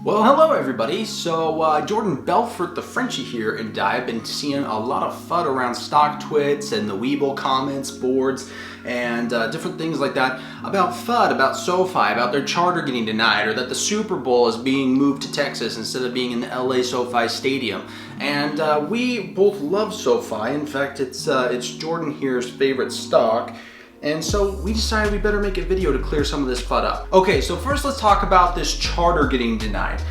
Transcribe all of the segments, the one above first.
Well, hello everybody. So Jordan Belfort, the Frenchie here, and I have been seeing a lot of FUD around stock twits and the Weeble comments boards and different things like that about FUD, about Sofi, about their charter getting denied, or that the Super Bowl is being moved to Texas instead of being in the LA SoFi Stadium. And we both love SoFi. In fact, it's Jordan here's favorite stock. And so we decided we better make a video to clear some of this FUD up. Okay, so first let's talk about this charter getting denied.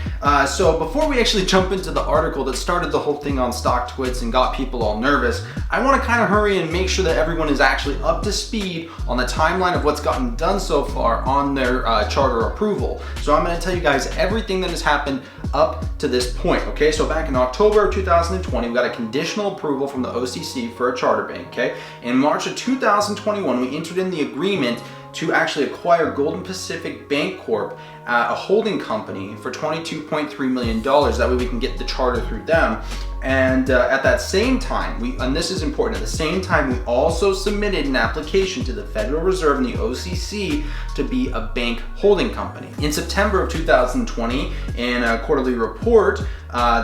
So before we actually jump into the article that started the whole thing on stock twits and got people all nervous, I want to kind of hurry and make sure that everyone is actually up to speed on the timeline of what's gotten done so far on their charter approval. So I'm going to tell you guys everything that has happened up to this point, okay? So back in October of 2020, we got a conditional approval from the OCC for a charter bank, okay? In March of 2021, we entered in the agreement to actually acquire Golden Pacific Bank Corp, a holding company, for $22.3 million. That way we can get the charter through them. And at that same time, and this is important, at the same time we also submitted an application to the Federal Reserve and the OCC to be a bank holding company. In September of 2020, in a quarterly report,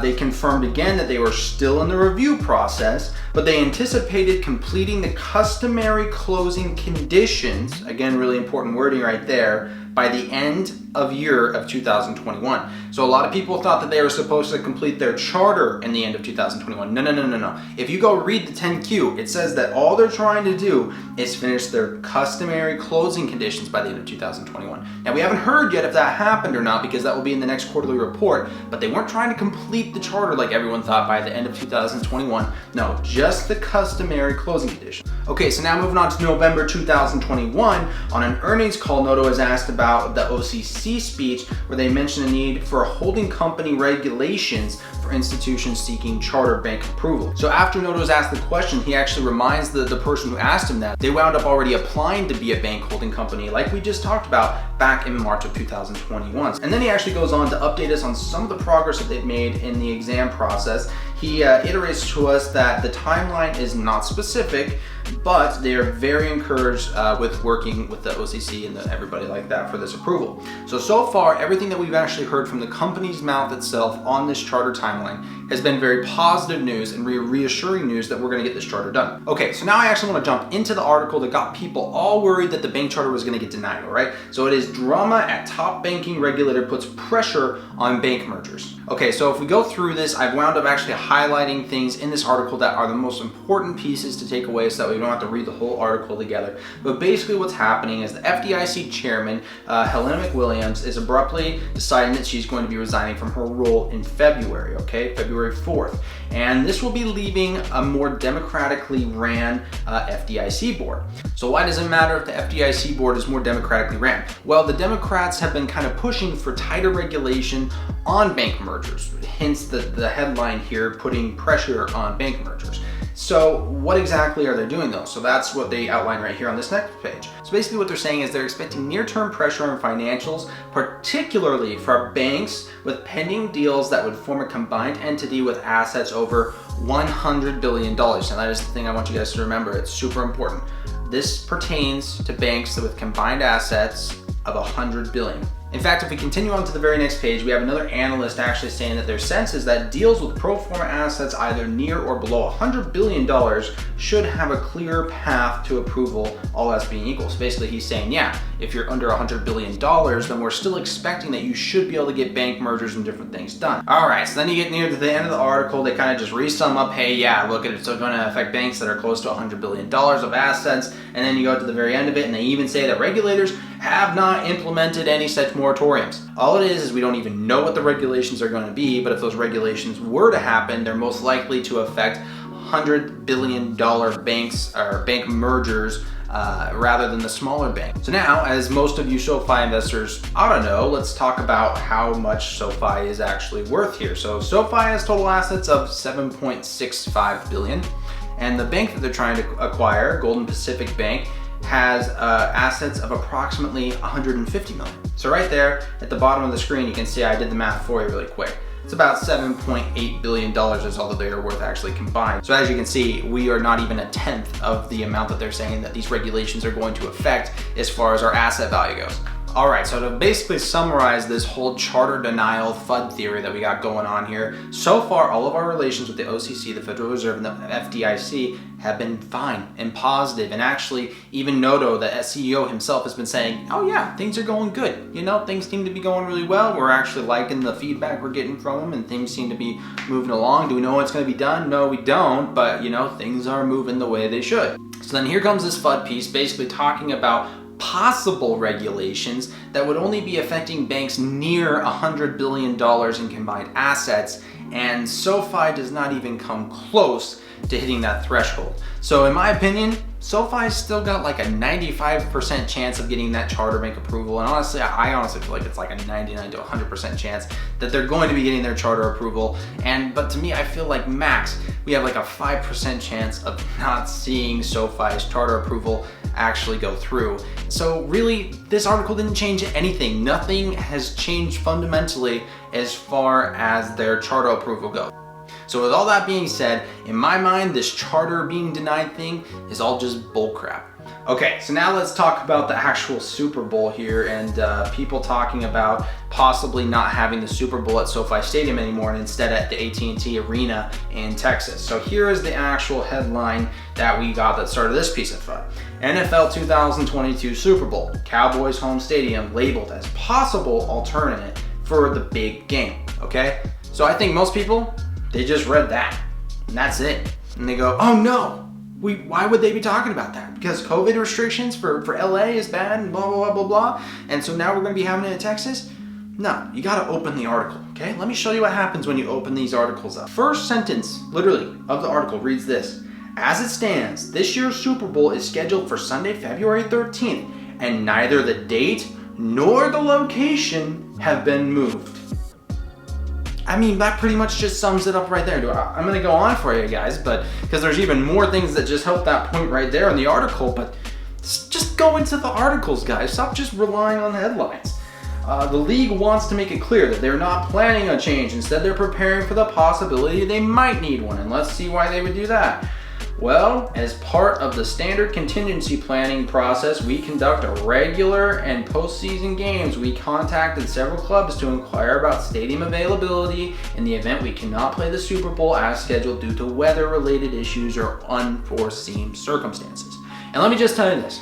they confirmed again that they were still in the review process, but they anticipated completing the customary closing conditions, again really important wording right there, by the end of year of 2021. So a lot of people thought that they were supposed to complete their charter in the end of 2021. No. If you go read the 10Q, it says that all they're trying to do is finish their customary closing conditions by the end of 2021. Now we haven't heard yet if that happened or not, because that will be in the next quarterly report, but they weren't trying to complete the charter like everyone thought by the end of 2021. No, just the customary closing conditions. Okay, so now moving on to November 2021, on an earnings call, Noto was asked about the OCC speech where they mentioned the need for holding company regulations for institutions seeking charter bank approval. So after Noto was asked the question, he actually reminds the person who asked him that they wound up already applying to be a bank holding company like we just talked about back in March of 2021. And then he actually goes on to update us on some of the progress that they've made in the exam process. He iterates to us that the timeline is not specific, but they are very encouraged with working with the OCC and everybody like that for this approval. So far, everything that we've actually heard from the company's mouth itself on this charter timeline has been very positive news and reassuring news that we're going to get this charter done. Okay, so now I actually want to jump into the article that got people all worried that the bank charter was going to get denied, all right? So it is drama at top banking regulator puts pressure on bank mergers. Okay, so if we go through this, I've wound up actually highlighting things in this article that are the most important pieces to take away so that we don't have to read the whole article together. But basically what's happening is the FDIC chairman, Helena McWilliams, is abruptly deciding that she's going to be resigning from her role in February, okay? February 4th. And this will be leaving a more democratically ran FDIC board. So why does it matter if the FDIC board is more democratically ran? Well, the Democrats have been kind of pushing for tighter regulation on bank mergers, hence the headline here, putting pressure on bank mergers. So what exactly are they doing though? So that's what they outline right here on this next page. So basically what they're saying is they're expecting near-term pressure on financials, particularly for banks with pending deals that would form a combined entity with assets over $100 billion. Now that is the thing I want you guys to remember. It's super important. This pertains to banks with combined assets of $100 billion. In fact, if we continue on to the very next page, we have another analyst actually saying that their sense is that deals with pro forma assets either near or below $100 billion should have a clear path to approval, all else being equal. So basically he's saying, yeah, if you're under $100 billion, then we're still expecting that you should be able to get bank mergers and different things done. All right, so then you get near to the end of the article, they kind of just re-sum up, hey, yeah, look, it's going to affect banks that are close to $100 billion of assets. And then you go to the very end of it and they even say that regulators have not implemented any such moratoriums. All it is we don't even know what the regulations are going to be, but if those regulations were to happen, they're most likely to affect $100 billion banks or bank mergers rather than the smaller bank. So now, as most of you SoFi investors ought to know, let's talk about how much SoFi is actually worth here. So SoFi has total assets of $7.65 billion, and the bank that they're trying to acquire, Golden Pacific Bank, has assets of approximately $150 million. So right there at the bottom of the screen, you can see I did the math for you really quick. It's about $7.8 billion is all that they are worth actually combined. So as you can see, we are not even a tenth of the amount that they're saying that these regulations are going to affect as far as our asset value goes. All right, so to basically summarize this whole charter denial FUD theory that we got going on here, so far all of our relations with the OCC, the Federal Reserve, and the FDIC have been fine and positive. And actually, even Noto, the CEO himself, has been saying, oh yeah, things are going good. You know, things seem to be going really well. We're actually liking the feedback we're getting from them, and things seem to be moving along. Do we know what's going to be done? No, we don't, but you know, things are moving the way they should. So then here comes this FUD piece, basically talking about possible regulations that would only be affecting banks near $100 billion in combined assets, and SoFi does not even come close to hitting that threshold. So in my opinion, SoFi's still got like a 95% chance of getting that charter bank approval, and honestly, I honestly feel like it's like a 99 to 100% chance that they're going to be getting their charter approval. But to me, I feel like max, we have like a 5% chance of not seeing SoFi's charter approval actually go through. So really, this article didn't change anything. Nothing has changed fundamentally as far as their charter approval goes. So with all that being said, in my mind, this charter being denied thing is all just bullcrap. Okay, so now let's talk about the actual Super Bowl here, and people talking about possibly not having the Super Bowl at SoFi Stadium anymore and instead at the AT&T Arena in Texas. So here is the actual headline that we got that started this piece of fun. NFL 2022 Super Bowl, Cowboys home stadium labeled as possible alternate for the big game, okay? So I think most people, they just read that, and that's it. And they go, oh no, why would they be talking about that? Because COVID restrictions for LA is bad and blah, blah, blah, blah, blah. And so now we're gonna be having it in Texas? No, you gotta open the article, okay? Let me show you what happens when you open these articles up. First sentence, literally, of the article reads this: as it stands, this year's Super Bowl is scheduled for Sunday, February 13th, and neither the date nor the location have been moved. I mean, that pretty much just sums it up right there. I'm gonna go on for you guys, but because there's even more things that just help that point right there in the article, but just go into the articles, guys. Stop just relying on the headlines. The league wants to make it clear that they're not planning a change. Instead, they're preparing for the possibility they might need one, and let's see why they would do that. Well, as part of the standard contingency planning process, we conduct a regular and postseason games. We contacted several clubs to inquire about stadium availability in the event we cannot play the Super Bowl as scheduled due to weather-related issues or unforeseen circumstances. And let me just tell you this.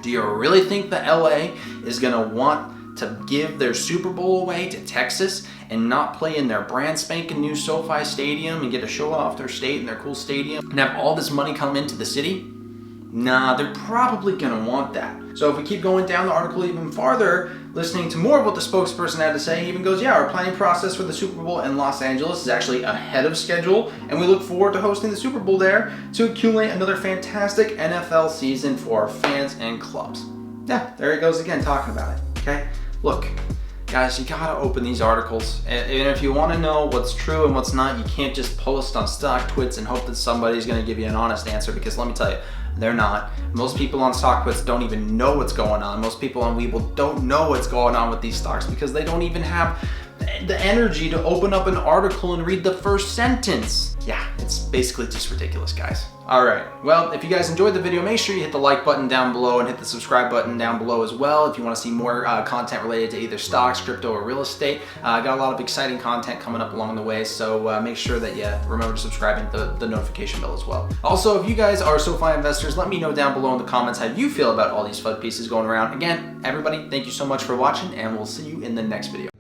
Do you really think the LA is gonna want to give their Super Bowl away to Texas and not play in their brand spanking new SoFi Stadium and get to show off their state and their cool stadium and have all this money come into the city? Nah, they're probably gonna want that. So if we keep going down the article even farther, listening to more of what the spokesperson had to say, he even goes, yeah, our planning process for the Super Bowl in Los Angeles is actually ahead of schedule, and we look forward to hosting the Super Bowl there to accumulate another fantastic NFL season for our fans and clubs. Yeah, there he goes again talking about it, okay? Look, guys, you gotta open these articles, and if you want to know what's true and what's not, you can't just post on StockTwits and hope that somebody's gonna give you an honest answer, because let me tell you, they're not. Most people on StockTwits don't even know what's going on. Most people on Webull don't know what's going on with these stocks because they don't even have the energy to open up an article and read the first sentence. Yeah, it's basically just ridiculous, guys. All right, well, if you guys enjoyed the video, make sure you hit the like button down below and hit the subscribe button down below as well if you want to see more content related to either stocks, crypto, or real estate. I got a lot of exciting content coming up along the way, so make sure that you remember to subscribe and hit the notification bell as well. Also, if you guys are SoFi investors, let me know down below in the comments how you feel about all these FUD pieces going around. Again, everybody, thank you so much for watching, and we'll see you in the next video.